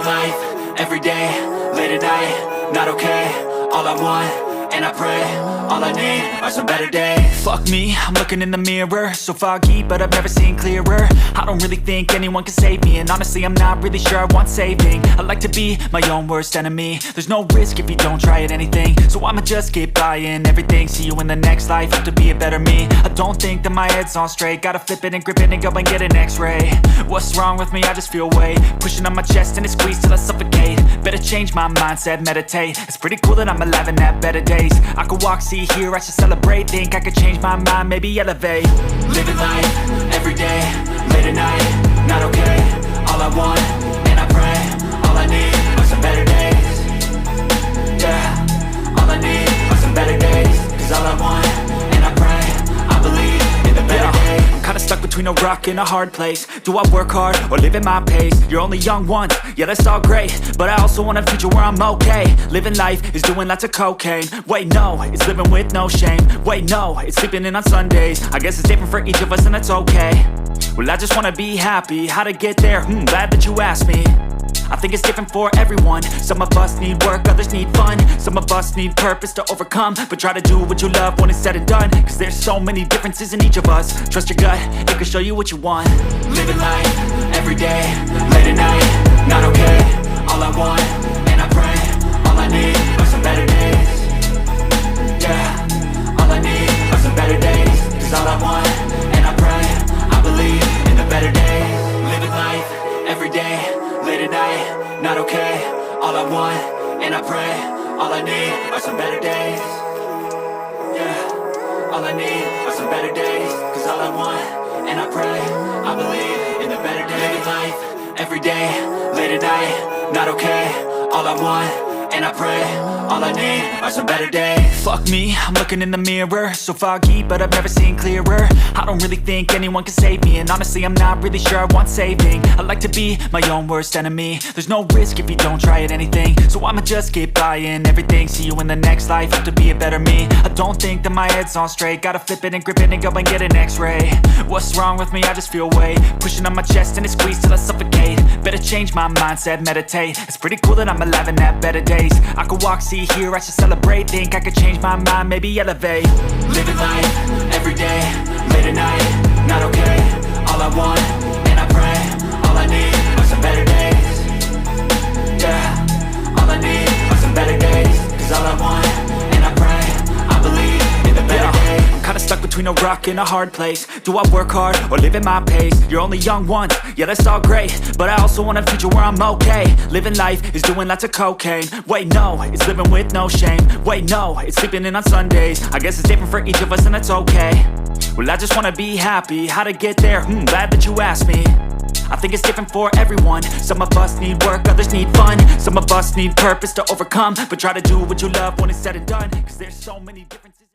life, every day, late at night, not okay. All I want, and I pray, all I need are some better days. Fuck me, I'm looking in the mirror, so foggy, but I've never seen clearer. I don't really think anyone can save me, and honestly I'm not really sure I want saving. I like to be my own worst enemy. There's no risk if you don't try at anything, so I'ma just keep buying everything. See you in the next life, have to be a better me. I don't think that my head's on straight, gotta flip it and grip it and go and get an x-ray. What's wrong with me? I just feel weight pushing on my chest and it squeezes till I suffocate. Better change my mindset, meditate. It's pretty cool that I'm alive and have better days. I could walk, see, hear, I should celebrate. Think I could change my mind, maybe elevate. Living life, every day, late at night, not okay. All I want, and I pray, all I need are some better days. Yeah, all I need are some better days. Cause all I want, and I pray, I believe in the better days. I'm kinda stuck between a rock and a hard place. Do I work hard or live at my pace? You're only young once, yeah that's all great, but I also want a future where I'm okay. Living life is doing lots of cocaine. Wait no, it's living with no shame. Wait no, it's sleeping in on Sundays. I guess it's different for each of us and that's okay. Well I just wanna be happy, how to get there? Glad that you asked me. I think it's different for everyone. Some of us need work, others need fun. Some of us need purpose to overcome. But try to do what you love when it's said and done, cause there's so many differences in each of us. Trust your gut, it can show you what you want. Living life, every day, late at night, not okay. All I want, and I pray, all I need are some better days. Yeah, all I need are some better days. Cause all I want, and I pray, I believe in the better days. Living life, every day, late at night, not okay. All I want, and I pray, all I need are some better days. Yeah, all I need are some better days. Cause all I want, and I pray, I believe in the better days. Living life, every day, late at night, not okay. All I want, and I pray, all I need are some better days. Fuck me, I'm looking in the mirror, so foggy, but I've never seen clearer. I don't really think anyone can save me, and honestly I'm not really sure I want saving. I like to be my own worst enemy. There's no risk if you don't try at anything, so I'ma just keep buying everything. See you in the next life, have to be a better me. I don't think that my head's on straight, gotta flip it and grip it and go and get an x-ray. What's wrong with me? I just feel weight pushing on my chest and it squeezes till I suffocate. Better change my mindset, meditate. It's pretty cool that I'm alive and have better days. I could walk, see, hear, I should celebrate. Think I could change my mind, maybe elevate. Living life, every day, late at night, not okay. All I want, and I pray, all I need are some better days. Yeah, all I need are some better days. Cause all I want, and I pray, I believe in the better days. I'm kinda stuck between a rock and a hard place. Do I work hard or live at my pace? You're only young once, yeah that's all great, but I also want a future where I'm okay. Living life is doing lots of cocaine. Wait no, it's living with no shame. Wait no, it's sleeping in on Sundays. I guess it's different for each of us and that's okay. Well I just wanna be happy, how to get there? Glad that you asked me. I think it's different for everyone. Some of us need work, others need fun. Some of us need purpose to overcome. But try to do what you love when it's said and done, cause there's so many different